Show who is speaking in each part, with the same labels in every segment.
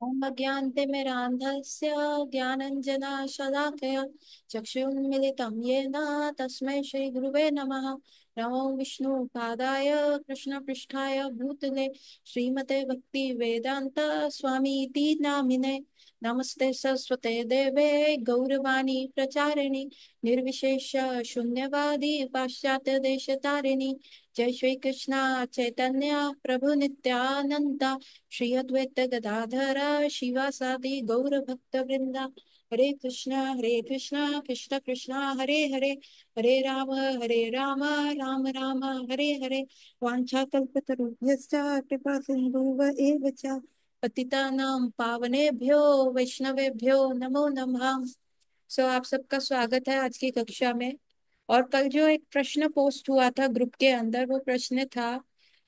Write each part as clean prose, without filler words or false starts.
Speaker 1: ओम अज्ञानतिमिरान्धस्य ज्ञानञ्जनशलाकया चक्षुन्मिलितं येन तस्मै श्रीगुरुवे नमः। नमो विष्णुपादाय कृष्णपृष्ठाय भूतले श्रीमते भक्तिवेदान्त स्वामीति नामिने। नमस्ते सरस्वते देवे गौरवाणी प्रचारिणि निर्विशेष शून्यवादी पाश्चात्य देशतारिणि। जय श्री कृष्ण चैतन्य प्रभु नित्यानंद श्री अद्वैत गदाधर शिवासादि गौर भक्त वृंदा। हरे कृष्णा कृष्ण कृष्णा हरे हरे, हरे राम राम राम हरे हरे। वाञ्छाकल्पतरुभ्यश्च कृपा सिन्धुव एव च पतितानां पावनेभ्यो वैष्णवेभ्यो नमो नमः। आप सबका स्वागत है आज की कक्षा में। और कल जो एक प्रश्न पोस्ट हुआ था ग्रुप के अंदर, वो प्रश्न था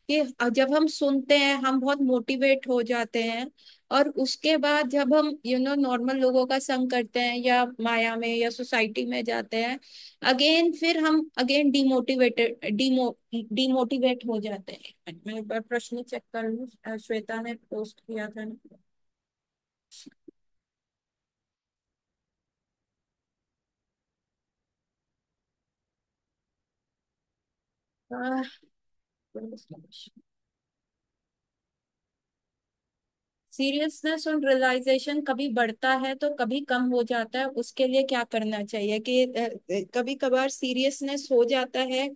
Speaker 1: कि जब हम सुनते हैं हम बहुत मोटिवेट हो जाते हैं, और उसके बाद जब हम नॉर्मल लोगों का संग करते हैं या माया में या सोसाइटी में जाते हैं, अगेन फिर हम अगेन डिमोटिवेट हो जाते हैं। मैं एक बार प्रश्न चेक कर लूं, श्वेता ने पोस्ट किया था ना। सीरियसनेस और रियलाइजेशन कभी बढ़ता है तो कभी कम हो जाता है, उसके लिए क्या करना चाहिए कि कभी कभार सीरियसनेस हो जाता है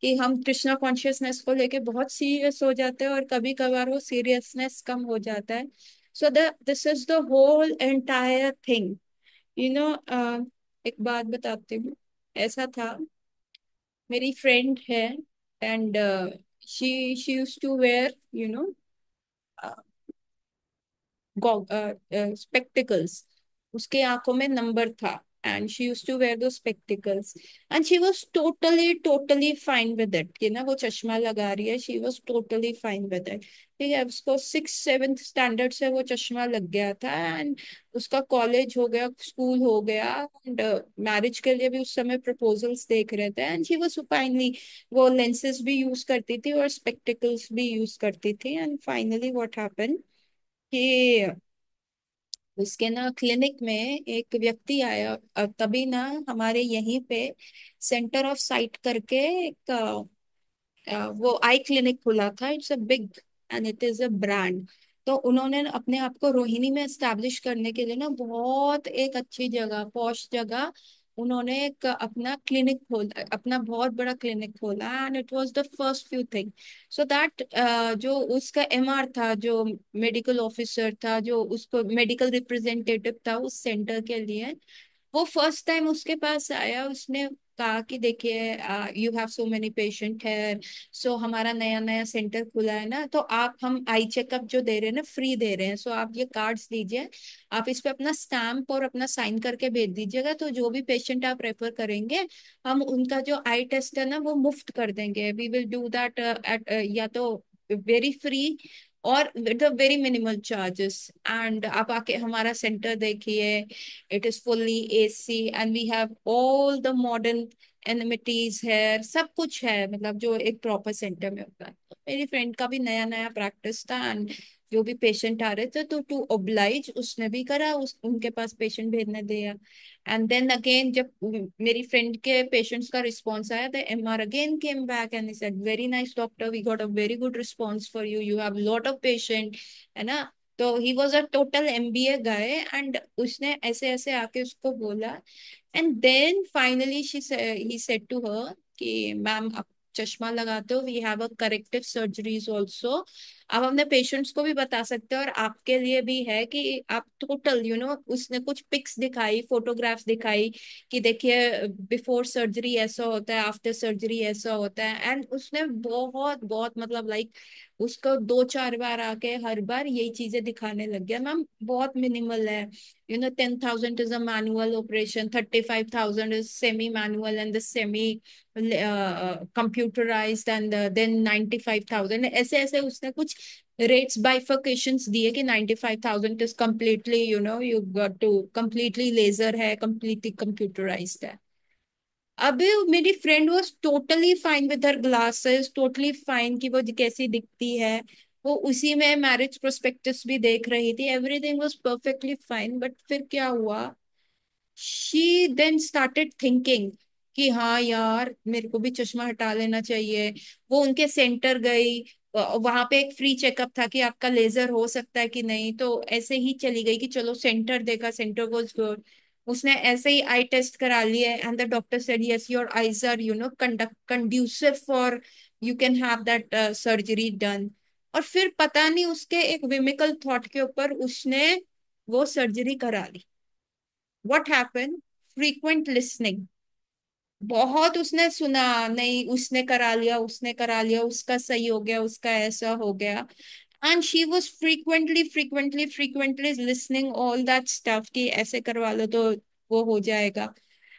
Speaker 1: कि हम कृष्णा कॉन्शियसनेस को लेके बहुत सीरियस हो जाते हैं, और कभी कभार वो सीरियसनेस कम हो जाता है। So the this is the whole entire thing. You know एक बात बताती हूँ। ऐसा था, मेरी फ्रेंड है, and she used to wear spectacles. उसके आंखों में नंबर था, and she used to wear those spectacles, and she was totally fine with it कि ना वो चश्मा लगा रही है। she was totally fine with it। ठीक है, उसको 6th 7th स्टैंडर्ड से वो चश्मा लग गया था, एंड उसका कॉलेज हो गया, स्कूल हो गया, एंड मैरिज के लिए भी उस समय प्रपोजल्स देख रहे थे, एंड शी was फाइनली वो लेंसेज भी यूज करती थी और स्पेक्टिकल्स भी यूज करती थी। एंड फाइनली व्हाट हैपेंड कि उसके ना क्लिनिक में एक व्यक्ति आया। तभी ना हमारे यहीं पे सेंटर ऑफ साइट करके एक वो आई क्लिनिक खुला था। It's a big and it is a brand. तो उन्होंने अपने आप को रोहिणी में एस्टैब्लिश करने के लिए ना बहुत एक अच्छी जगह, पॉश जगह, उन्होंने एक अपना क्लिनिक खोला, अपना बहुत बड़ा क्लिनिक खोला, and it was the first few thing. So that जो उसका एमआर था, जो मेडिकल ऑफिसर था, जो उसको मेडिकल रिप्रेजेंटेटिव था उस सेंटर के लिए, वो फर्स्ट टाइम उसके पास आया। उसने कहा कि देखिए, you have so many patient है, सो हमारा नया नया सेंटर खुला है ना, तो आप हम आई चेकअप जो दे रहे हैं ना, फ्री दे रहे हैं, सो आप ये कार्ड्स लीजिए, आप इस पे अपना स्टैम्प और अपना साइन करके भेज दीजिएगा, तो जो भी पेशेंट आप रेफर करेंगे, हम उनका जो आई टेस्ट है ना वो मुफ्त कर देंगे। We will do that at या तो वेरी फ्री और with very minimal charges. And आप आके हमारा सेंटर देखिए, it is fully AC and we have all the modern amenities है, सब कुछ है, मतलब जो एक प्रॉपर सेंटर में होता है। तो मेरी फ्रेंड का भी नया नया प्रैक्टिस था, एंड जो भी पेशेंट आ रहे थे तो टू ओब्लाइज उसने भी करा, उस उनके पास पेशेंट भेजने दिया। एंड देन अगेन जब मेरी फ्रेंड के पेशेंट्स का रिस्पॉन्स आया, the MR again came back and he said very nice doctor, we got a very good response for you, you have lot of patient, है ना। तो he was a total MBA guy, and उसने ऐसे ऐसे आके उसको बोला। And then finally he said to her कि मैम आप चश्मा लगाते हो, we have a corrective surgeries also. आप अपने पेशेंट्स को भी बता सकते हो, और आपके लिए भी है कि आप टोटल उसने कुछ पिक्स दिखाई, फोटोग्राफ्स दिखाई कि देखिए बिफोर सर्जरी ऐसा होता है, आफ्टर सर्जरी ऐसा होता है। एंड उसने बहुत बहुत मतलब लाइक उसको 2 4 बार आके हर बार यही चीजें दिखाने लग गया। मैम बहुत मिनिमल है, 10,000 is a manual operation, 35,000 is semi-manual, and the semi computerized, and then 95,000, ऐसे ऐसे उसने कुछ रेट्स बाइफर्केशंस दिए कि 95,000 is completely you got to completely laser है, कम्प्लीटली कंप्यूटराइज्ड है। अब मेरी friend was totally fine with her glasses, totally fine कि वो कैसी दिखती है। वो उसी में मैरिज प्रोस्पेक्टस भी देख रही थी, everything was perfectly fine, but फिर क्या हुआ, शी देन स्टार्टेड थिंकिंग कि हाँ यार मेरे को भी चश्मा हटा लेना चाहिए। वो उनके सेंटर गई, वहां पे एक फ्री चेकअप था कि आपका लेजर हो सकता है कि नहीं, तो ऐसे ही चली गई कि चलो सेंटर देखा, सेंटर वाज गुड। उसने ऐसे ही आई टेस्ट करा लिए and the doctor said yes your eyes are conducive for you can have that surgery done. और फिर पता नहीं उसके एक विमिकल थॉट के ऊपर उसने वो सर्जरी करा ली। व्हाट हैपन, फ्रीक्वेंट लिसनिंग, बहुत उसने सुना, नहीं उसने करा लिया, उसने करा लिया, उसका सही हो गया, उसका ऐसा हो गया। And she was frequently listening all that stuff कि ऐसे करवा लो तो वो हो जाएगा।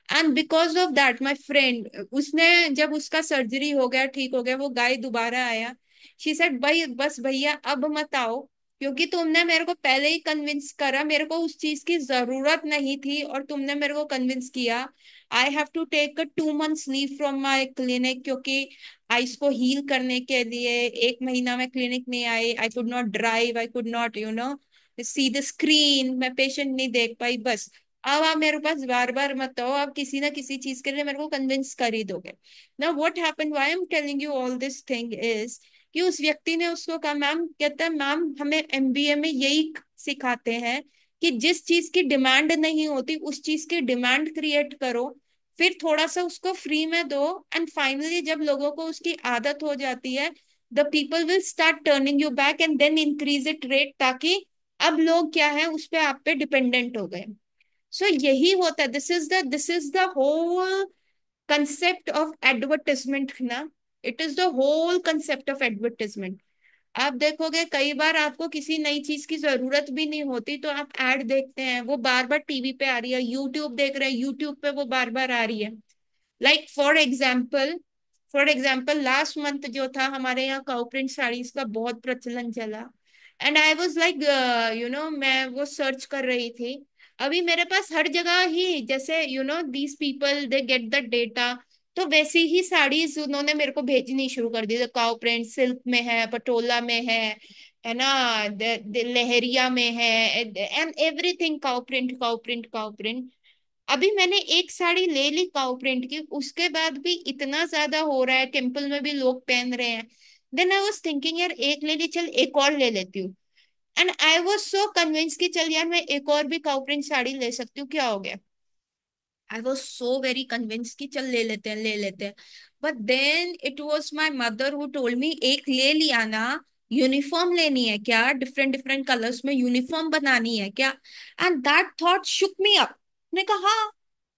Speaker 1: And because of that my friend, उसने जब उसका सर्जरी हो गया, ठीक हो गया, वो गाय दोबारा आया। शी सेड भाई बस भैया अब मत आओ, क्योंकि तुमने मेरे को पहले ही कन्विंस करा, मेरे को उस चीज की जरूरत नहीं थी और तुमने मेरे को कन्विंस किया। I have to take 2 months leave from my clinic, क्योंकि आइस को हील करने के लिए 1 महीना मैं क्लिनिक नहीं आई। I could not drive, I could not see the screen, मैं पेशेंट नहीं देख पाई। बस अब आप मेरे पास बार बार मत आओ, आप किसी ना किसी चीज के लिए मेरे को कन्विंस कर ही दोगे। ना what happened, why I am telling you all this thing is कि उस व्यक्ति ने उसको कहा, मैम कहता है मैम हमें एमबीए में यही सिखाते हैं कि जिस चीज की डिमांड नहीं होती उस चीज की डिमांड क्रिएट करो, फिर थोड़ा सा उसको फ्री में दो, एंड फाइनली जब लोगों को उसकी आदत हो जाती है the people will start turning you back and then increase it rate, ताकि अब लोग क्या है उस पे आप पे डिपेंडेंट हो गए। सो यही होता है, this is the whole concept of advertisement ना। It is the whole concept of advertisement. आप देखोगे कई बार आपको किसी नई चीज की जरूरत भी नहीं होती तो आप एड देखते हैं, वो बार बार टीवी पे आ रही है, यूट्यूब देख रहे हैं, यूट्यूब पे वो बार बार आ रही है। Like for example last month जो था हमारे यहाँ काउ प्रिंट साड़ीज का बहुत प्रचलन चला। एंड आई वाज लाइक मैं वो सर्च कर रही थी। अभी मेरे पास हर जगह ही जैसे these people they get the data, तो वैसी ही साड़ीज उन्होंने मेरे को भेजनी शुरू कर दी। काउ प्रिंट सिल्क में है, पटोला में है ना, लहरिया में है, and everything cow print cow print cow print. अभी मैंने एक साड़ी ले ली काउ प्रिंट की, उसके बाद भी इतना ज्यादा हो रहा है, टेम्पल में भी लोग पहन रहे हैं। देन आई वाज थिंकिंग यार एक ले ली, चल एक और ले लेती हूँ। And I was so convince कि चल यार मैं एक और भी काउ प्रिंट साड़ी ले सकती हूँ, क्या हो गया। I was so very convince कि चल ले लेते हैं ले लेते हैं। But then it was my mother who told me एक ले लिया ना, यूनिफॉर्म लेनी है क्या, डिफरेंट डिफरेंट कलर्स में यूनिफॉर्म बनानी है क्या। And that thought shook me up. मैंने कहा हाँ,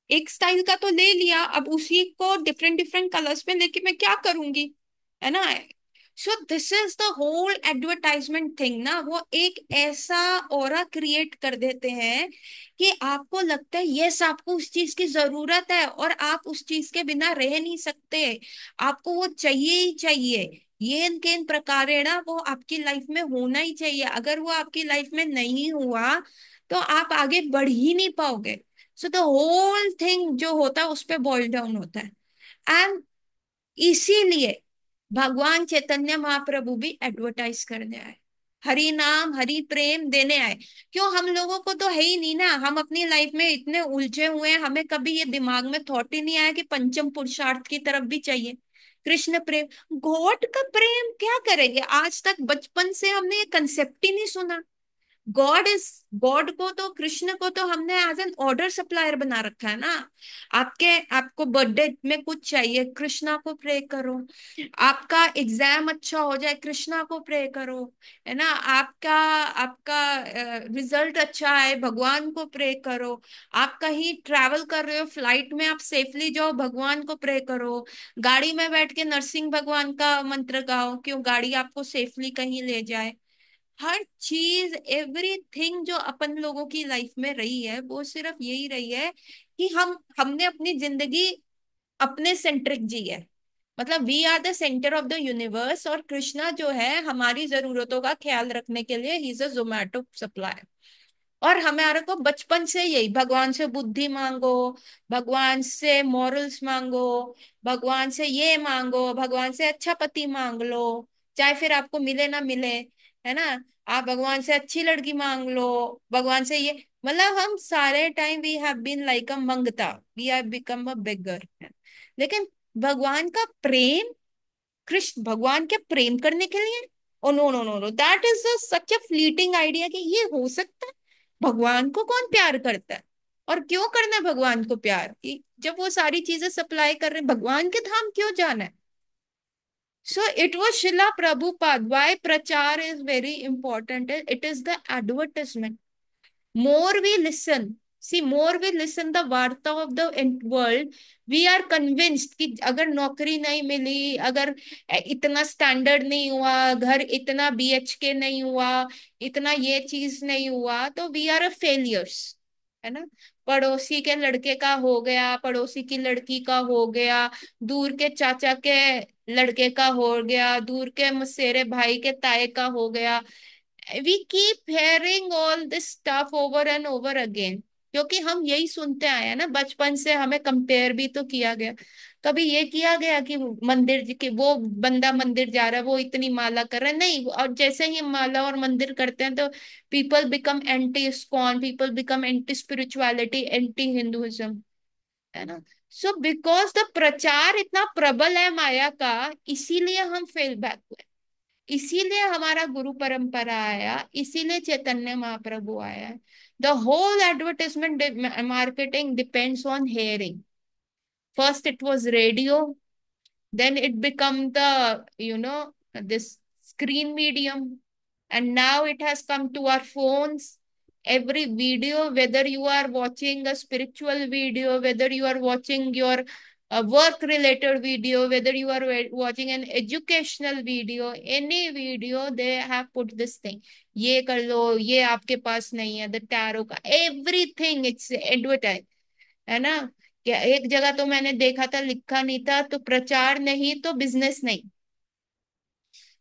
Speaker 1: एक स्टाइल का तो ले लिया, अब उसी को डिफरेंट डिफरेंट कलर्स में लेके मैं क्या करूंगी, है ना। So this is the whole advertisement thing ना, वो एक ऐसा ऑरा क्रिएट कर देते हैं कि आपको लगता है यस आपको उस चीज की जरूरत है और आप उस चीज के बिना रह नहीं सकते, आपको वो चाहिए ही चाहिए। ये इनके इन प्रकार है ना, वो आपकी लाइफ में होना ही चाहिए, अगर वो आपकी लाइफ में नहीं हुआ तो आप आगे बढ़ ही नहीं पाओगे। सो द होल थिंग जो होता है उस पे बॉइल डाउन होता है। एंड इसीलिए भगवान चैतन्य महाप्रभु भी एडवर्टाइज करने आए, हरि नाम हरि प्रेम देने आए। क्यों, हम लोगों को तो है ही नहीं ना, हम अपनी लाइफ में इतने उलझे हुए हैं, हमें कभी ये दिमाग में थॉट ही नहीं आया कि पंचम पुरुषार्थ की तरफ भी चाहिए। कृष्ण प्रेम, गॉड का प्रेम क्या करेंगे, आज तक बचपन से हमने ये कंसेप्ट ही नहीं सुना। गॉड इज, गॉड को तो कृष्ण को तो हमने एज एन ऑर्डर सप्लायर बना रखा है ना। आपको बर्थडे में कुछ चाहिए, कृष्णा को प्रे करो। आपका एग्जाम अच्छा हो जाए, कृष्णा को प्रे करो, है ना। आपका आपका रिजल्ट अच्छा है, भगवान को प्रे करो। आप कहीं ट्रैवल कर रहे हो, फ्लाइट में आप सेफली जाओ, भगवान को प्रे करो। गाड़ी में बैठ के नरसिंह भगवान का मंत्र गाओ, क्यों गाड़ी आपको सेफली कहीं ले जाए। हर चीज एवरीथिंग जो अपन लोगों की लाइफ में रही है वो सिर्फ यही रही है कि हमने अपनी जिंदगी अपने सेंट्रिक जी है। मतलब we are the centre of the universe, और कृष्णा जो है हमारी जरूरतों का ख्याल रखने के लिए he is a Zomato supplier. और हमारे को बचपन से यही, भगवान से बुद्धि मांगो, भगवान से मॉरल्स मांगो, भगवान से ये मांगो, भगवान से अच्छा पति मांग लो, चाहे फिर आपको मिले ना मिले। है ना। आप भगवान से अच्छी लड़की मांग लो, भगवान से ये, मतलब हम सारे time we have been like a मंगता, we have become a beggar. लेकिन भगवान का प्रेम, कृष्ण भगवान के प्रेम करने के लिए, oh no no no no, that is such a fleeting idea कि ये हो सकता है। भगवान को कौन प्यार करता है, और क्यों करना है भगवान को प्यार, कि जब वो सारी चीजें सप्लाई कर रहे हैं, भगवान के धाम क्यों जाना है। So it was Srila Prabhupada. Why prachar is very important? It is the advertisement. More we listen, see, more we listen the वार्ता of the world, we are convinced कि अगर नौकरी नहीं मिली, अगर इतना स्टैंडर्ड नहीं हुआ घर, इतना BHK नहीं हुआ, इतना ये चीज नहीं हुआ, तो वी आर अ फेलियर्स, है ना। पड़ोसी के लड़के का हो गया, पड़ोसी की लड़की का हो गया, दूर के चाचा के लड़के का हो गया, दूर के मसेरे भाई के ताए का हो गया। We keep hearing all this stuff over and over again, क्योंकि हम यही सुनते आए हैं ना, बचपन से हमें कंपेयर भी तो किया गया। कभी ये किया गया कि मंदिर कि वो बंदा मंदिर जा रहा है, वो इतनी माला कर रहा है, नहीं। और जैसे ही माला और मंदिर करते हैं तो people become anti ISKCON, people become anti spirituality, anti Hinduism, है ना। सो बिकॉज द प्रचार इतना प्रबल है माया का, इसीलिए हम फेल बैक हुए, इसीलिए हमारा गुरु परंपरा आया, इसीलिए चैतन्य महाप्रभु आया। The whole advertisement marketing depends on hearing. First it was radio, then it become the, this screen medium, and now it has come to our phones. Every video, whether you are watching a spiritual video, whether you are watching your work related video, whether you are watching an educational video, any video, they have put this thing, ये कर लो, ये आपके पास नहीं है, the tarot का, everything it's advertise, है ना। क्या एक जगह तो मैंने देखा था, लिखा नहीं था, तो प्रचार नहीं तो बिजनेस नहीं।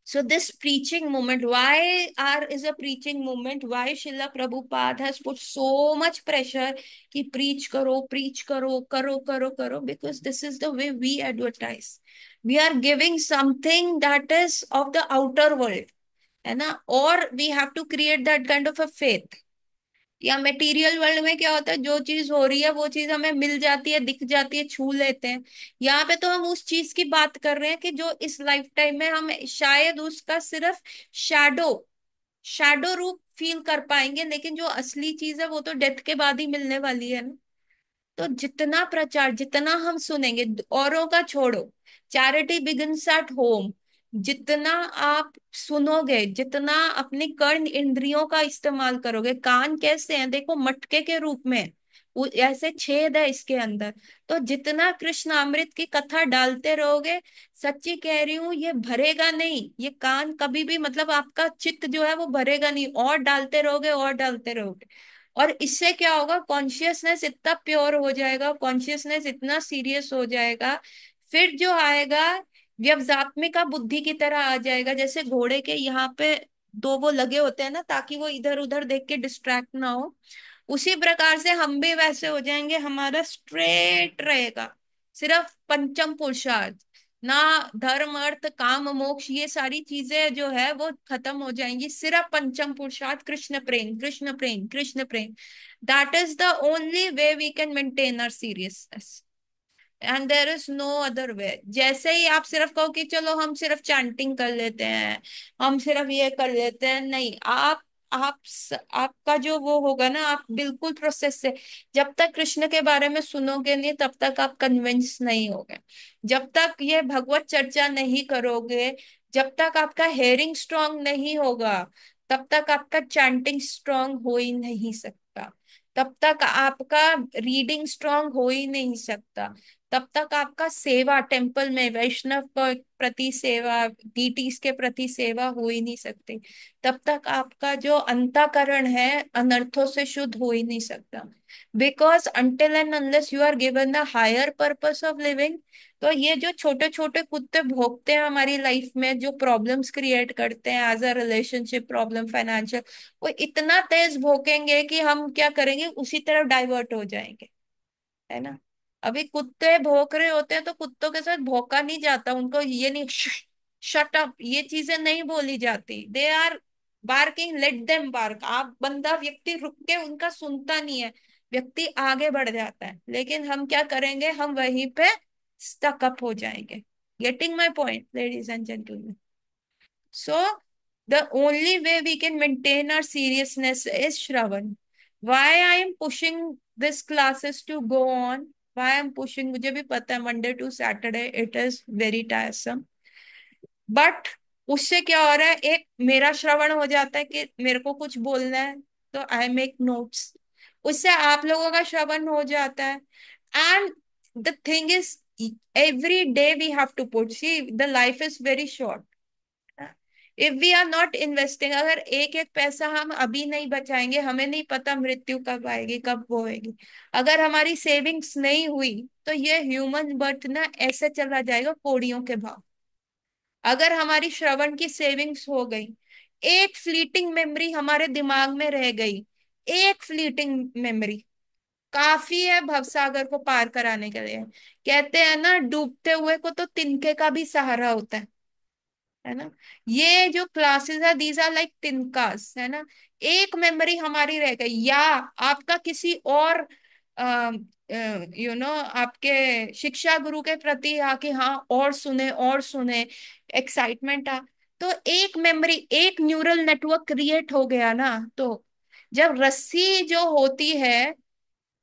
Speaker 1: So this preaching movement, why R is a preaching movement? Why Srila Prabhupada has put so much pressure कि preach करो, करो करो करो, because this is the way we advertise. We are giving something that is of the outer world, है ना, or we have to create that kind of a faith। या material world में क्या होता है, जो चीज हो रही है वो चीज हमें मिल जाती है, दिख जाती है, छू लेते हैं। यहाँ पे तो हम उस चीज की बात कर रहे हैं कि जो इस लाइफ टाइम में हम शायद उसका सिर्फ शैडो शैडो रूप फील कर पाएंगे, लेकिन जो असली चीज है वो तो डेथ के बाद ही मिलने वाली है ना। तो जितना प्रचार, जितना हम सुनेंगे, औरों का छोड़ो, चैरिटी बिगिंस एट होम, जितना आप सुनोगे, जितना अपनी कर्ण इंद्रियों का इस्तेमाल करोगे, कान कैसे हैं देखो, मटके के रूप में है, वो ऐसे छेद है इसके अंदर। तो जितना कृष्ण अमृत की कथा डालते रहोगे, सच्ची कह रही हूँ, ये भरेगा नहीं, ये कान कभी भी, मतलब आपका चित्त जो है वो भरेगा नहीं, और डालते रहोगे और डालते रहोगे। और इससे क्या होगा, कॉन्शियसनेस इतना प्योर हो जाएगा, कॉन्शियसनेस इतना सीरियस हो जाएगा, फिर जो आएगा व्यवजात्मिका बुद्धि की तरह आ जाएगा। जैसे घोड़े के यहाँ पे दो वो लगे होते हैं ना, ताकि वो इधर उधर देख के डिस्ट्रैक्ट ना हो, उसी प्रकार से हम भी वैसे हो जाएंगे, हमारा स्ट्रेट रहेगा, सिर्फ पंचम पुरुषार्थ, ना धर्म अर्थ काम मोक्ष ये सारी चीजें जो है वो खत्म हो जाएंगी, सिर्फ पंचम पुरुषार्थ, कृष्ण प्रेम, कृष्ण प्रेम, कृष्ण प्रेम। That is the only way we can maintain our seriousness, and there is no other way. जैसे ही आप सिर्फ कहो कि चलो हम सिर्फ चैंटिंग कर लेते हैं, हम सिर्फ ये कर लेते हैं, नहीं, आपका जो वो होगा ना, आप बिल्कुल प्रोसेस से, जब तक कृष्ण के बारे में सुनोगे नहीं तब तक आप कन्विंस नहीं होगे, जब तक ये भगवत चर्चा नहीं करोगे, जब तक आपका हेयरिंग स्ट्रांग नहीं होगा, तब तक आपका चैंटिंग स्ट्रांग हो ही नहीं सकता, तब तक आपका रीडिंग स्ट्रांग हो ही नहीं सकता, तब तक आपका सेवा टेम्पल में वैष्णव के प्रति सेवा, डीटीज के प्रति सेवा हो ही नहीं सकती, तब तक आपका जो अंतःकरण है अनर्थों से शुद्ध हो ही नहीं सकता। Because until and unless you are given the higher purpose of living, तो ये जो छोटे छोटे कुत्ते भोगते हैं हमारी लाइफ में, जो प्रॉब्लम्स क्रिएट करते हैं as a relationship problem, financial, वो इतना तेज भोंकेंगे कि हम क्या करेंगे, उसी तरफ डाइवर्ट हो जाएंगे, है ना। अभी कुत्ते भौंक रहे होते हैं तो कुत्तों के साथ भौंका नहीं जाता, उनको ये नहीं, शट अप, ये चीजें नहीं बोली जाती, they are barking, let them bark. आप बंदा व्यक्ति रुक के उनका सुनता नहीं है, व्यक्ति आगे बढ़ जाता है, लेकिन हम क्या करेंगे, हम वहीं पे स्टक अप हो जाएंगे। Getting my point ladies and gentleman? So the only way we can maintain our seriousness is Shravan. Why I am pushing this classes to go on? Why I am pushing? मुझे भी पता है Monday to Saturday it is very tiresome. But उससे क्या हो रहा है, एक मेरा श्रवण हो जाता है कि मेरे को कुछ बोलना है, तो आई मेक नोट्स। उससे आप लोगों का श्रवण हो जाता है। And the thing is, every day we have to put, see the life is very short. If we are not investing, अगर एक एक पैसा हम अभी नहीं बचाएंगे, हमें नहीं पता मृत्यु कब आएगी, कब वो होएगी। अगर हमारी सेविंग्स नहीं हुई तो ये ह्यूमन बर्थ ना ऐसे चला जाएगा कौड़ियों के भाव। अगर हमारी श्रवण की सेविंग्स हो गई, एक फ्लीटिंग मेमोरी हमारे दिमाग में रह गई, एक फ्लीटिंग मेमोरी काफी है भवसागर को पार कराने के लिए। कहते हैं ना, डूबते हुए को तो तिनके का भी सहारा होता है ना। ये जो क्लासेस है, दीज आर लाइक तिनकास, है ना। एक मेमोरी हमारी रह गई, या आपका किसी और आपके शिक्षा गुरु के प्रति आके हाँ और सुने और सुने, एक्साइटमेंट आ, तो एक मेमोरी, एक न्यूरल नेटवर्क क्रिएट हो गया ना। तो जब रस्सी जो होती है,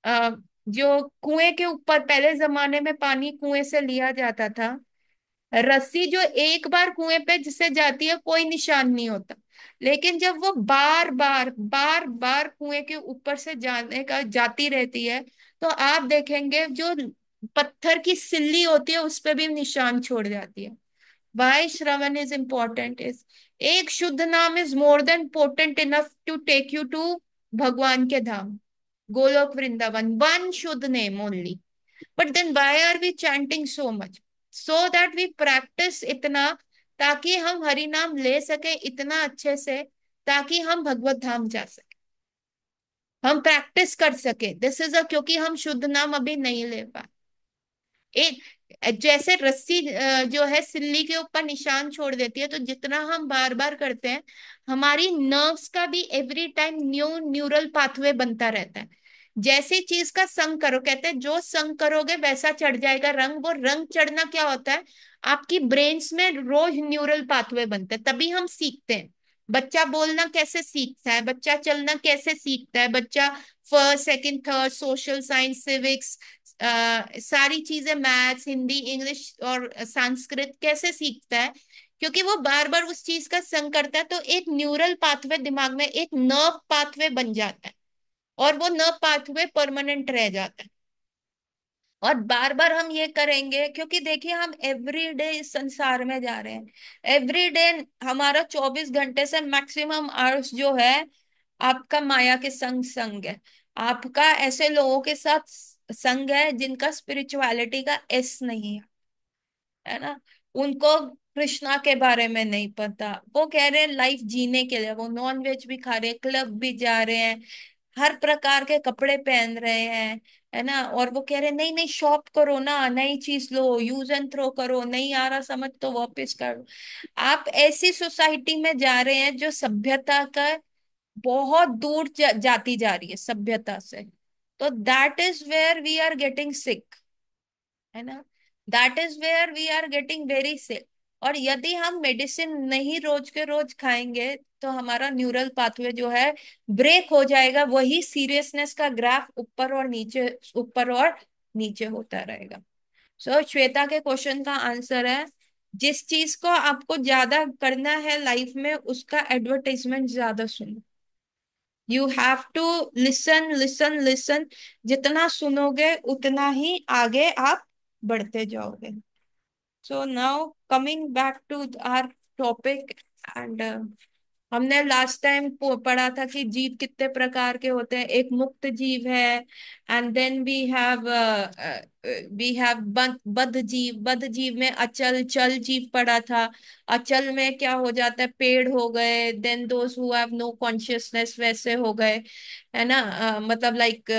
Speaker 1: अ, जो कुएं के ऊपर पहले जमाने में पानी कुएं से लिया जाता था, रस्सी जो एक बार कुएं पे जिससे जाती है कोई निशान नहीं होता, लेकिन जब वो बार बार कुएं के ऊपर से जाने का जाती रहती है, तो आप देखेंगे जो पत्थर की सिल्ली होती है उस पे भी निशान छोड़ जाती है। वाई श्रवण इज इंपॉर्टेंट इज, एक शुद्ध नाम is more than potent enough to take you to भगवान के धाम, गोलोक वृंदावन। वन शुद्ध name only. But then why are we chanting so much? So that we practice इतना, ताकि हम हरि नाम ले सके इतना अच्छे से, ताकि हम भगवत धाम जा सके, हम प्रैक्टिस कर सके। दिस इज अ, क्योंकि हम शुद्ध नाम अभी नहीं ले पा। एक जैसे रस्सी जो है सिल्ली के ऊपर निशान छोड़ देती है, तो जितना हम बार बार करते हैं, हमारी नर्व्स का भी every time new neural pathway बनता रहता है। जैसी चीज का संग करो, कहते हैं जो संग करोगे वैसा चढ़ जाएगा रंग। वो रंग चढ़ना क्या होता है, आपकी ब्रेन्स में रोज न्यूरल पाथवे बनते हैं, तभी हम सीखते हैं। बच्चा बोलना कैसे सीखता है, बच्चा चलना कैसे सीखता है, बच्चा first second third social science civics सारी चीजें, मैथ्स हिंदी इंग्लिश और संस्कृत कैसे सीखता है, क्योंकि वो बार बार उस चीज का संग करता है। तो एक न्यूरल पाथवे दिमाग में, एक नर्व पाथवे बन जाता है, और वो नर्व पाथवे परमानेंट रह जाता है। और बार बार हम ये करेंगे, क्योंकि देखिए हम एवरी डे इस संसार में जा रहे हैं। एवरी डे हमारा 24 घंटे से मैक्सिमम आवर्स जो है आपका माया के संग संग है। आपका ऐसे लोगों के साथ संग है जिनका स्पिरिचुअलिटी का एस नहीं है ना। उनको कृष्णा के बारे में नहीं पता, वो कह रहे हैं लाइफ जीने के लिए वो नॉन वेज भी खा रहे हैं, क्लब भी जा रहे हैं, हर प्रकार के कपड़े पहन रहे हैं, है ना। और वो कह रहे हैं नहीं नहीं शॉप करो ना, नई चीज लो, यूज एंड थ्रो करो, नहीं आ रहा समझ तो वापस करो। आप ऐसी सोसाइटी में जा रहे हैं जो सभ्यता का बहुत दूर जाती जा रही है सभ्यता से। तो that is where we are getting sick, है ना। That is where we are getting very sick. और यदि हम मेडिसिन नहीं रोज के रोज खाएंगे, तो हमारा न्यूरल पाथवे जो है ब्रेक हो जाएगा, वही सीरियसनेस का ग्राफ ऊपर और नीचे, ऊपर और नीचे होता रहेगा। सो श्वेता के क्वेश्चन का आंसर है, जिस चीज को आपको ज्यादा करना है लाइफ में उसका एडवर्टाइजमेंट ज्यादा सुनो। You have to listen listen listen, जितना सुनोगे उतना ही आगे आप बढ़ते जाओगे। So now coming back to our topic, and हमने लास्ट टाइम पढ़ा था कि जीव कितने प्रकार के होते हैं। एक मुक्त जीव है, एंड देन वी हैव बद्ध जीव। बद्ध जीव में अचल चल जीव पढ़ा था। अचल में क्या हो जाता है, पेड़ हो गए, then those who have no consciousness वैसे हो गए, है ना। मतलब लाइक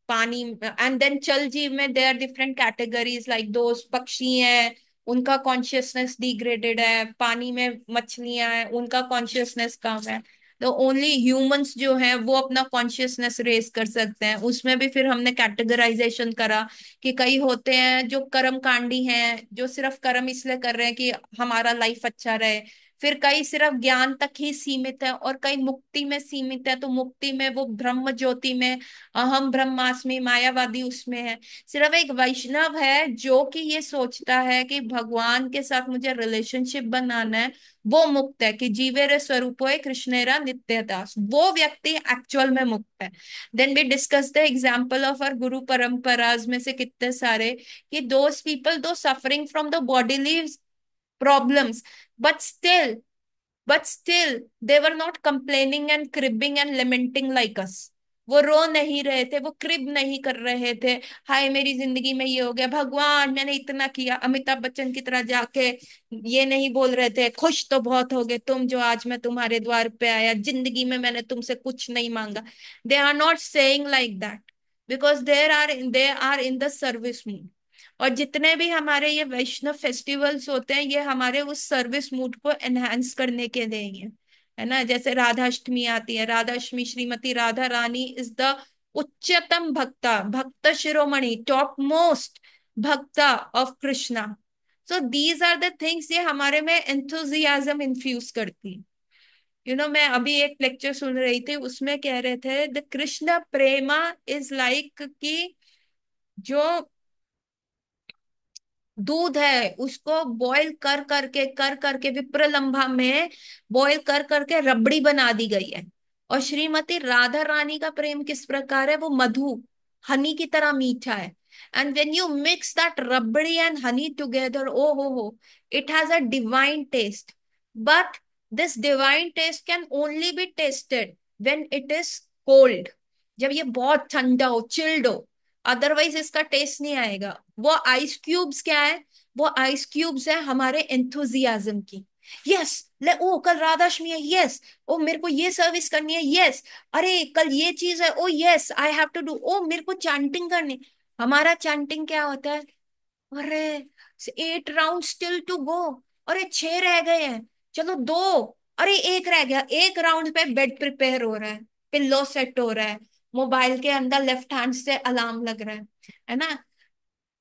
Speaker 1: पानी। एंड देन चल जीव में there are different categories, like those पक्षी हैं, उनका कॉन्शियसनेस डिग्रेडेड है। पानी में मछलियां हैं, उनका कॉन्शियसनेस कम है। तो ओनली ह्यूमंस जो है वो अपना कॉन्शियसनेस रेज कर सकते हैं। उसमें भी फिर हमने कैटेगराइजेशन करा कि कई होते हैं जो कर्म कांडी हैं, जो सिर्फ कर्म इसलिए कर रहे हैं कि हमारा लाइफ अच्छा रहे। फिर कई सिर्फ ज्ञान तक ही सीमित है, और कई मुक्ति में सीमित है, तो मुक्ति में वो ब्रह्म ज्योति में अहम ब्रह्मास्मि मायावादी उसमें है। सिर्फ एक वैष्णव है जो कि ये सोचता है कि भगवान के साथ मुझे रिलेशनशिप बनाना है, वो मुक्त है, कि जीवेरे स्वरूपो है कृष्णेरा नित्य दास, वो व्यक्ति एक्चुअल में मुक्त है। Then we discuss the example of our guru परंपराज में से कितने सारे, कि those people though suffering from the bodily problems, but still but still they were not complaining and cribbing and lamenting like us। वो रो नहीं रहे थे, वो क्रिब नहीं कर रहे थे, हाय मेरी जिंदगी में ये हो गया, भगवान मैंने इतना किया, अमिताभ बच्चन की तरह जाके ये नहीं बोल रहे थे, खुश तो बहुत हो गए तुम जो आज मैं तुम्हारे द्वार पे आया, जिंदगी में मैंने तुमसे कुछ नहीं मांगा। They are not saying like that, because they are in the service mood. और जितने भी हमारे ये वैष्णव फेस्टिवल्स होते हैं, ये हमारे उस सर्विस मूड को एनहांस करने के लिए ही है ना। जैसे राधाष्टमी आती है, राधाष्टमी श्रीमती राधा रानी इज द उच्चतम भक्ता, भक्त शिरोमणि, टॉप मोस्ट भक्ता of Krishna. So these are the things, ये हमारे में एंथुजियाज्म इन्फ्यूज करती। मैं अभी एक लेक्चर सुन रही थी, उसमें कह रहे थे the Krishna Prema is like कि जो दूध है उसको बॉईल कर करके विप्रलंभा में बॉईल कर करके रबड़ी बना दी गई है। और श्रीमती राधा रानी का प्रेम किस प्रकार है, वो मधु, हनी की तरह मीठा है। And when you mix that rabri and honey together, oh ho, it has a divine taste. But this divine taste can only be tasted when it is cold, जब ये बहुत ठंडा हो, चिल्ड हो, अदरवाइज इसका टेस्ट नहीं आएगा। वो आइस क्यूब्स क्या है, वो आइस क्यूब्स है हमारे एंथुजियाज्म की। यस, ले ओ कल राधाष्टमी है, यस, ओ मेरे को ये सर्विस करनी है, यस, अरे कल ये चीज है, oh yes I have to do, oh मेरे को चैंटिंग करनी। हमारा चैंटिंग क्या होता है, अरे 8 राउंड स्टिल टू गो, अरे 6 रह गए हैं, चलो दो, अरे एक रह गया, एक राउंड पे बेड प्रिपेयर हो रहा है, पिल्लो सेट हो रहा है, मोबाइल के अंदर लेफ्ट हैंड से अलार्म लग रहा है ना।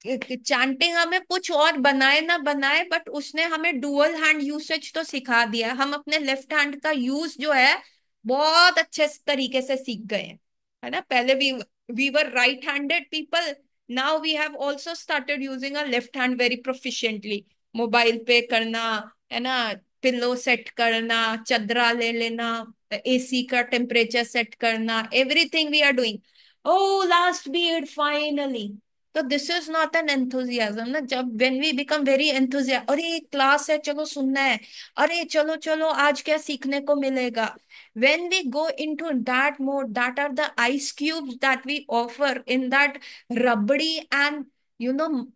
Speaker 1: चैंटिंग हमें कुछ और बनाए ना बनाए, बट उसने हमें डुअल हैंड यूसेज तो सिखा दिया है। हम अपने लेफ्ट हैंड का यूज जो है बहुत अच्छे तरीके से सीख गए हैं, है ना। पहले we were right handed people, now we have also started using a left hand very proficiently. Mobile पे करना, है ना, पिल्लो सेट करना, चदरा ले लेना, एसी का टेम्परेचर सेट करना, everything we are doing. Oh last beat finally. तो this is not an enthusiasm ना। जब when we become very enthusia, अरे एक क्लास है चलो सुनना है, अरे चलो चलो आज क्या सीखने को मिलेगा, when we go into that mode, that are the ice cubes that we offer in that rabri and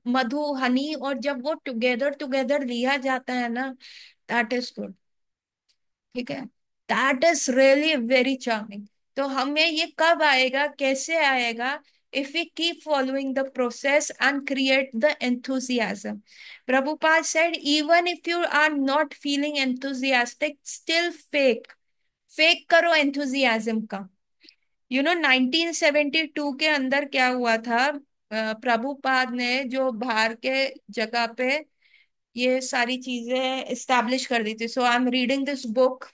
Speaker 1: madhu honey, और जब वो टुगेदर टुगेदर लिया जाता है ना, दैट इज गुड। ठीक है, that is really very charming. तो हमें ये कब आएगा, कैसे आएगा, if we keep following the process and create the enthusiasm। Prabhupada said even if you are not feeling enthusiastic, still fake करो enthusiasm का। 1972 के अंदर क्या हुआ था, प्रभुपाद ने जो बाहर के जगह पे ये सारी चीजें एस्टैब्लिश कर दी थी। So I am reading this book,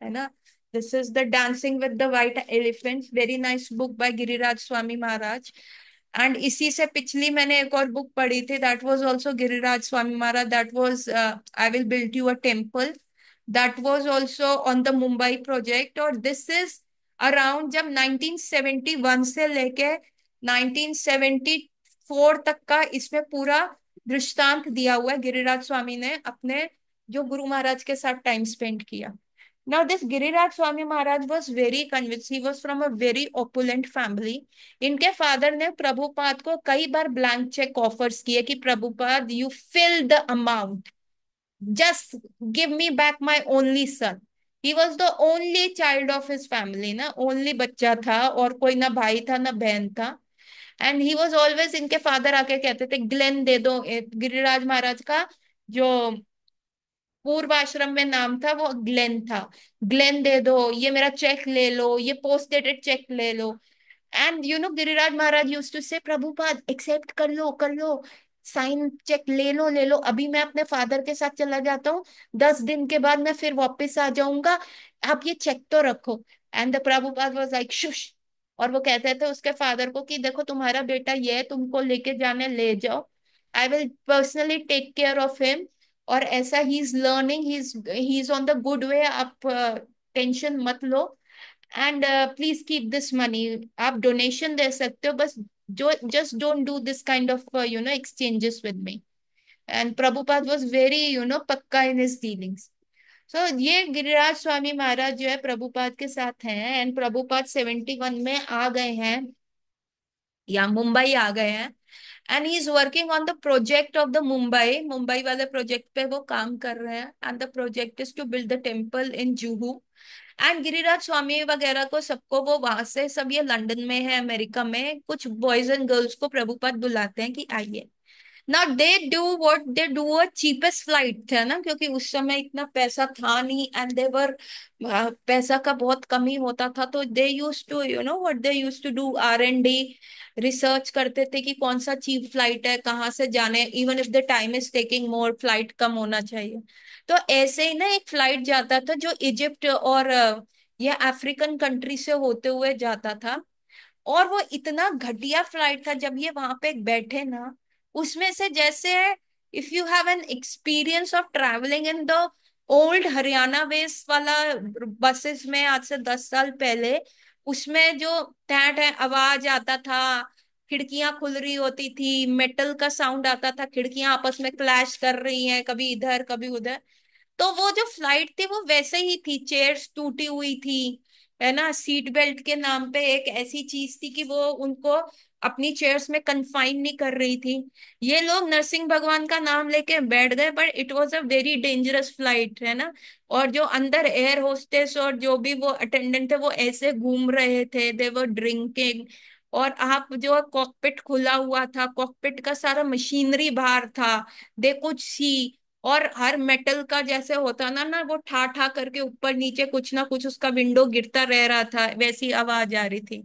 Speaker 1: है ना, this is the dancing with the white elephant, very nice book by Giriraj Swami Maharaj. And इसी से पिछली मैंने एक और बुक पढ़ी थी, that was also Giriraj Swami Maharaj, that was I will build you a temple, that was also on the Mumbai project. और this is around जब 1971 से लेके 1974 तक का इसमें पूरा दृष्टांत दिया हुआ है, गिरिराज स्वामी ने अपने जो गुरु महाराज के साथ टाइम स्पेंड किया। Now, this Giriraj Swami Maharaj was very convinced. He was from a very opulent family. इनके फादर ने प्रभुपाद को कई बार ब्लैंक चेक ऑफर्स किए कि Prabhupada you fill the amount, just give me back my only son. He was the only child of his family ना, only बच्चा था, और कोई ना भाई था ना बहन था। एंड ही वॉज ऑलवेज, इनके फादर आके कहते थे ग्लेन दे दो गिरिराज महाराज का जो पूर्व आश्रम में नाम था, वो ग्लेन था। ग्लेन दे दो, ये मेरा चेक ले लो, ये पोस्ट डेटेड चेक ले लो। And Giriraj Maharaj used to say, Prabhupada accept कर लो, साइन चेक ले लो ले लो, अभी मैं अपने फादर के साथ चला जाता हूँ, 10 दिन के बाद मैं फिर वापस आ जाऊंगा, आप ये चेक तो रखो। And the Prabhupada was like shush. और वो कहते थे उसके फादर को कि देखो तुम्हारा बेटा ये है, तुमको लेके जाने ले जाओ, I will personally take care of him. और ऐसा ही is learning, he is on the good way, आप टेंशन मत लो। And please keep this money, आप डोनेशन दे सकते हो बस, जो just don't do this kind of exchanges with me. And Prabhupada was very pakka in his dealings. सो ये गिरिराज स्वामी महाराज जो है प्रभुपाद के साथ हैं, एंड प्रभुपाद 71 में आ गए हैं, या मुंबई आ गए हैं। And he is working on the project of the Mumbai, Mumbai वाले प्रोजेक्ट पे वो काम कर रहे हैं। And the project is to build the temple in Juhu. And Giriraj Swami वगैरह को सबको, वो वहां से सब, ये लंदन में है, अमेरिका में कुछ बॉयज एंड गर्ल्स को प्रभुपाद बुलाते हैं कि आइए। ना they do what they do, a cheapest flight था ना, क्योंकि उस समय इतना पैसा था नहीं, एंड देवर पैसा का बहुत कमी होता था, तो they use to what they use to do, R&D, research करते थे कि कौन सा चीप फ्लाइट है, कहाँ से जाने, even if the time is taking more, flight कम होना चाहिए। तो ऐसे ही ना एक फ्लाइट जाता था जो इजिप्ट और ये अफ्रीकन कंट्री से होते हुए जाता था। और वो इतना घटिया फ्लाइट था, जब ये वहां पे बैठे ना, उसमें से जैसे, if you have an experience of travelling in the old Haryana वेस वाला बसेस में आज से 10 साल पहले, उसमें जो टैट है आवाज आता था, खिड़कियां खुल रही होती थी, मेटल का साउंड आता था, खिड़कियां आपस में क्लैश कर रही हैं, कभी इधर कभी उधर। तो वो जो फ्लाइट थी वो वैसे ही थी, चेयर्स टूटी हुई थी, है ना, सीट बेल्ट के नाम पे एक ऐसी चीज थी कि वो उनको अपनी चेयर्स में कन्फाइन नहीं कर रही थी। ये लोग नरसिंह भगवान का नाम लेके बैठ गए, but it was a very dangerous flight, है ना। और जो अंदर एयर होस्टेस और जो भी वो अटेंडेंट थे, वो ऐसे घूम रहे थे, दे वर ड्रिंकिंग। और आप जो कॉकपिट खुला हुआ था, कॉकपिट का सारा मशीनरी बाहर था, दे कुछ सी। और हर मेटल का जैसे होता ना ना, वो ठा ठा करके ऊपर नीचे कुछ ना कुछ उसका विंडो गिरता रह रहा था, वैसी आवाज आ रही थी।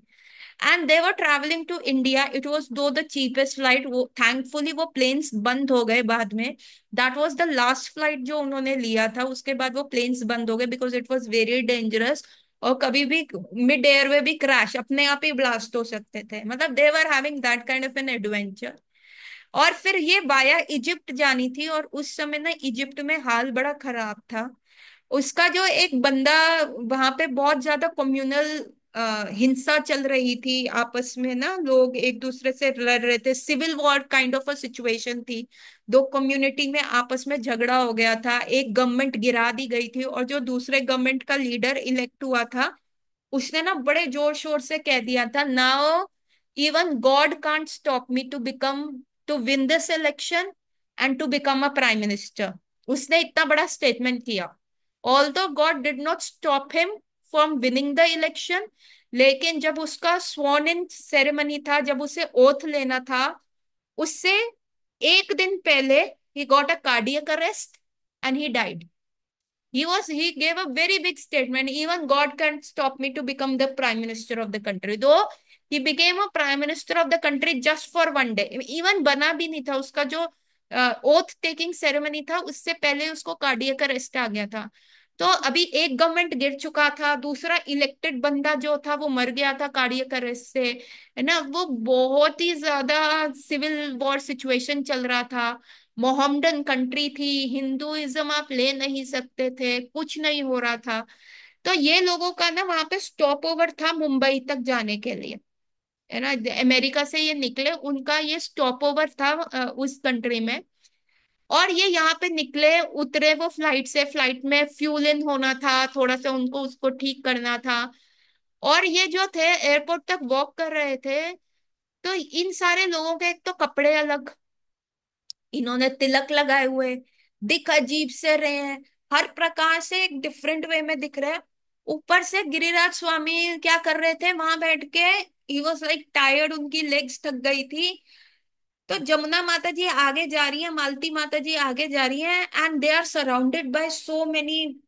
Speaker 1: And they were travelling to India, it was though the cheapest flight, वो थैंकफुली वो प्लेन्स बंद हो गए बाद में। That was the last flight जो उन्होंने लिया था, उसके बाद वो प्लेन्स बंद हो गए, because it was very dangerous. और कभी भी मिड एयर में भी क्रैश, अपने आप ही ब्लास्ट हो सकते थे, मतलब they were having that kind of an adventure. और फिर ये बाया इजिप्ट जानी थी, और उस समय ना इजिप्ट में हाल बड़ा खराब था। उसका जो एक बंदा, वहां पे बहुत ज्यादा कम्युनल हिंसा चल रही थी, आपस में ना लोग एक दूसरे से लड़ रहे थे, civil war kind of a situation थी। दो कम्युनिटी में आपस में झगड़ा हो गया था, एक गवर्नमेंट गिरा दी गई थी, और जो दूसरे गवर्नमेंट का लीडर इलेक्ट हुआ था, उसने ना बड़े जोर शोर से कह दिया था, now even God can't stop me to become, to win this election and to become a prime minister. उसने इतना बड़ा स्टेटमेंट किया। Although God did not stop him from winning the election, लेकिन जब उसका स्वॉन इन सेरेमनी था, जब उसे ओथ लेना था, उससे एक दिन पहले he got a cardiac arrest and he died. He gave a very big statement. Even God can't stop me to become the prime minister of the country. Though he became a prime minister of the country just for one day. Even बना भी नहीं था, उसका जो oath taking ceremony था, उससे पहले उसको कार्डियक अरेस्ट आ गया था। तो अभी एक गवर्नमेंट गिर चुका था, दूसरा इलेक्टेड बंदा जो था वो मर गया था कार्डियक अरेस्ट से, है ना। वो बहुत ही ज्यादा सिविल वॉर सिचुएशन चल रहा था, मोहम्मडन कंट्री थी, हिंदुइज्म आप ले नहीं सकते थे, कुछ नहीं हो रहा था। तो ये लोगों का ना वहां पे स्टॉप ओवर था मुंबई तक जाने के लिए, है ना। अमेरिका से ये निकले, उनका ये स्टॉप ओवर था उस कंट्री में। और ये यहाँ पे निकले, उतरे वो फ्लाइट से, फ्लाइट में फ्यूल इन होना था, थोड़ा सा उनको उसको ठीक करना था। और ये जो थे एयरपोर्ट तक वॉक कर रहे थे, तो इन सारे लोगों के एक तो कपड़े अलग, इन्होंने तिलक लगाए हुए, दिख अजीब से रहे हैं, हर प्रकार से एक डिफरेंट वे में दिख रहे हैं। ऊपर से गिरिराज स्वामी क्या कर रहे थे वहां बैठ के, ही वॉज लाइक टायर्ड, उनकी लेग्स थक गई थी। तो जमुना माता जी आगे जा रही है, मालती माता जी आगे जा रही है, and they are surrounded by so many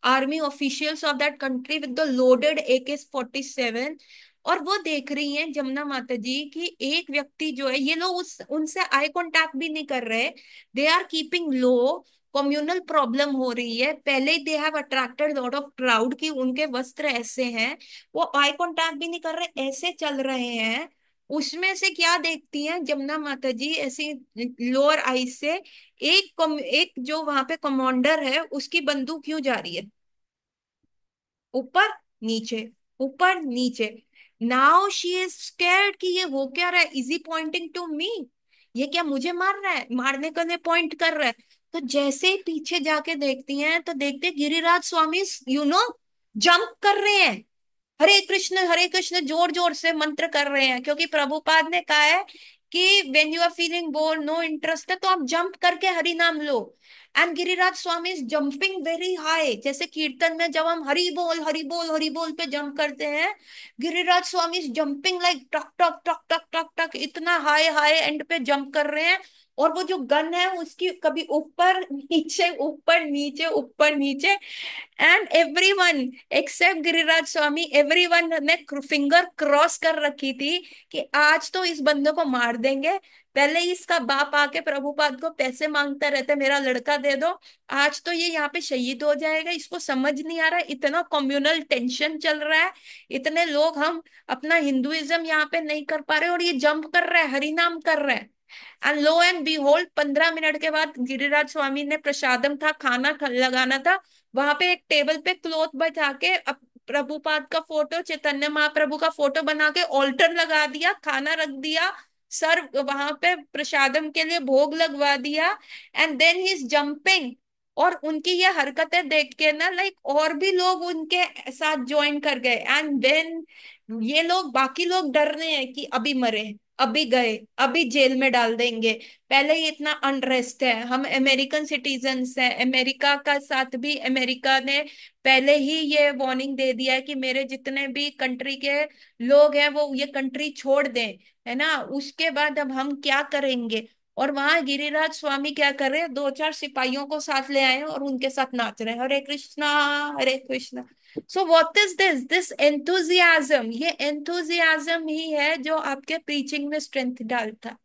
Speaker 1: army officials of that country with the loaded AK-47। और वो देख रही हैं जमुना माता जी की एक व्यक्ति जो है, ये लोग उस उनसे आई कांटेक्ट भी नहीं कर रहे, they are keeping low. Communal problem हो रही है, पहले they have attracted lot of crowd की उनके वस्त्र ऐसे हैं, वो आई कांटेक्ट भी नहीं कर रहे, ऐसे चल रहे हैं। उसमें से क्या देखती हैं जमुना माता जी ऐसी लोअर आई से, एक जो वहां पे कमांडर है उसकी बंदूक क्यों जा रही है ऊपर नीचे, ऊपर नीचे। नाउ शी इज स्कैर्ड कि ये हो क्या रहा है, is he pointing to me, ये क्या मुझे मार रहा है, मारने का ने पॉइंट कर रहा है। तो जैसे ही पीछे जाके देखती हैं तो देखते गिरिराज स्वामी जंप कर रहे हैं, हरे कृष्ण जोर जोर से मंत्र कर रहे हैं, क्योंकि प्रभुपाद ने कहा है कि when you are feeling bore, no interest है, तो आप जंप करके हरि नाम लो। And Giriraj Swami is jumping very high, जैसे कीर्तन में जब हम हरि बोल हरि बोल हरि बोल पे जंप करते हैं, Giriraj Swami is jumping like टक टक टक टक टक टक, इतना हाई हाई एंड पे जंप कर रहे हैं। और वो जो गन है उसकी कभी ऊपर नीचे ऊपर नीचे, and everyone except Giriraj Swami, everyone ने फिंगर क्रॉस कर रखी थी कि आज तो इस बंदे को मार देंगे। पहले ही इसका बाप आके प्रभुपाद को पैसे मांगता रहता, मेरा लड़का दे दो, आज तो ये यहाँ पे शहीद हो जाएगा, इसको समझ नहीं आ रहा है, इतना कम्युनल टेंशन चल रहा है, इतने लोग, हम अपना हिंदुइज्म यहाँ पे नहीं कर पा रहे और ये जंप कर रहा है, हरि नाम कर रहा है। And lo and behold 15 minute के बाद गिरिराज स्वामी ने, प्रसादम था, लगाना था, वहां पे एक टेबल पे क्लॉथ बचा के प्रभुपाद का फोटो, चैतन्य महाप्रभु का फोटो बना के ऑल्टर लगा दिया, खाना रख दिया, सर वहां पे प्रसादम के लिए भोग लगवा दिया, and then he is jumping. और उनकी ये हरकतें देख के ना, लाइक और भी लोग उनके साथ ज्वाइन कर गए, एंड देन ये लोग, बाकी लोग डर रहे हैं कि अभी मरे, अभी गए, अभी जेल में डाल देंगे, पहले ही इतना अनरेस्ट है, हम अमेरिकन सिटीजन्स हैं, अमेरिका का साथ भी, अमेरिका ने पहले ही ये वार्निंग दे दिया है कि मेरे जितने भी कंट्री के लोग हैं वो ये कंट्री छोड़ दें, है ना, उसके बाद अब हम क्या करेंगे। और वहां गिरिराज स्वामी क्या कर रहे हैं, दो चार सिपाहियों को साथ ले आए हैं और उनके साथ नाच रहे हैं, Hare Krishna Hare Krishna. So what is this enthusiasm, ये एंथुजियाज्म ही है जो आपके प्रीचिंग में स्ट्रेंथ डालता।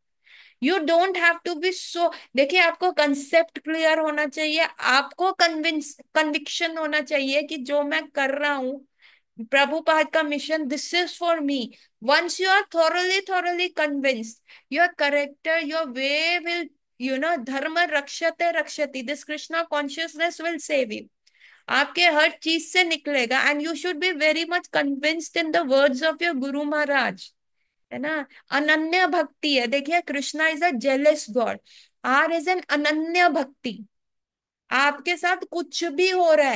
Speaker 1: You don't have to be so, देखिए आपको कंसेप्ट क्लियर होना चाहिए, आपको कन्विक्शन होना चाहिए कि जो मैं कर रहा हूं, प्रभुपाद का mission, this is for me. Once you are thoroughly convinced, your character, your way will, dharma rakshate rakshati, this krishna consciousness will save you, आपके हर चीज से निकलेगा। And you should be very much convinced in the words of your guru Maharaj, है ना। अनन्य भक्ति है, देखिए Krishna is a jealous God, or is an ananya bhakti. आपके साथ कुछ भी हो रहा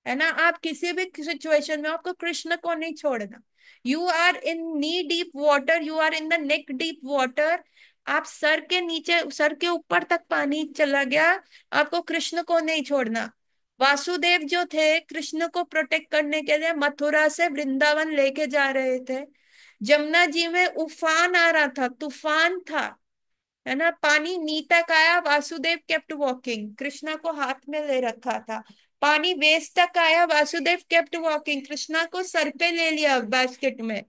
Speaker 1: है ना, आप किसी भी सिचुएशन में आपको कृष्ण को नहीं छोड़ना। You are in knee deep water, you are in the neck deep water, आप सर के नीचे, सर के ऊपर तक पानी चला गया, आपको कृष्ण को नहीं छोड़ना। वासुदेव जो थे कृष्ण को प्रोटेक्ट करने के लिए मथुरा से वृंदावन लेके जा रहे थे, जमुना जी में उफान आ रहा था, तूफान था, है ना, पानी नी तक आया, वासुदेव केप्ट वॉकिंग, कृष्णा को हाथ में ले रखा था। पानी वेस्ट तक आया, वासुदेव केप्ट वॉकिंग, कृष्णा को सर पे ले लिया बास्केट में,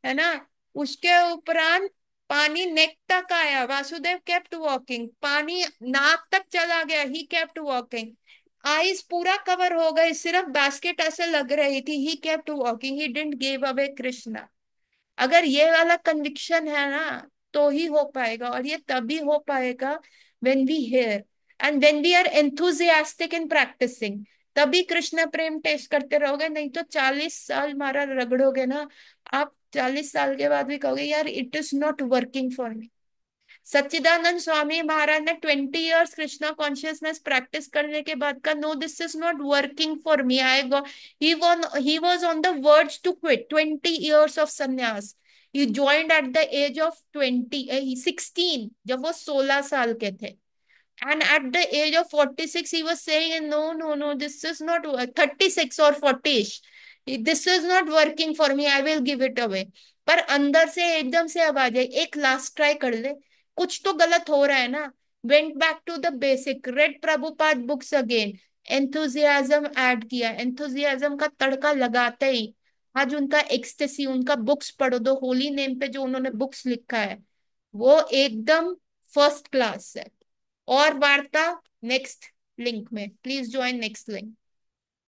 Speaker 1: है ना। उसके उपरांत पानी नेक तक आया, वासुदेव केप्ट वॉकिंग, पानी नाक तक चला गया, ही केप्ट वॉकिंग, आईज पूरा कवर हो गई, सिर्फ बास्केट ऐसे लग रही थी, he kept walking, he didn't give away Krishna. अगर ये वाला कन्विक्शन है ना, तो ही हो पाएगा, और ये तभी हो पाएगा when we hear and when we are enthusiastic in practising, तभी कृष्ण प्रेम टेस्ट करते रहोगे, नहीं तो 40 साल मारा रगड़ोगे ना, आप 40 साल के बाद भी कहोगे यार it is not working for me. Sachchidananda Swami Maharaj ने 20 years कृष्णा कॉन्शियसनेस प्रैक्टिस करने के बाद का, no this is not working for me, I go, he was on the verge to quit, 20 years of sannyas, he joined at the age of 16, जब वो 16 साल के थे, and at the age of 46 he was saying no no no this is not 36 or 40ish, this is not working for me, I will give it away। पर अंदर से एकदम से आवाज आई, एक लास्ट ट्राई कर ले, कुछ तो गलत हो रहा है ना। Went back to the basic, read Prabhupada books again, enthusiasm add किया, एंथुजियाज्म का तड़का लगाते ही आज उनका एक्सटेसी, उनका बुक्स पढ़ो, दो होली नेम पे जो उन्होंने बुक्स लिखा है वो एकदम फर्स्ट क्लास है। और वार्ता नेक्स्ट लिंक में, प्लीज ज्वाइन नेक्स्ट लिंक।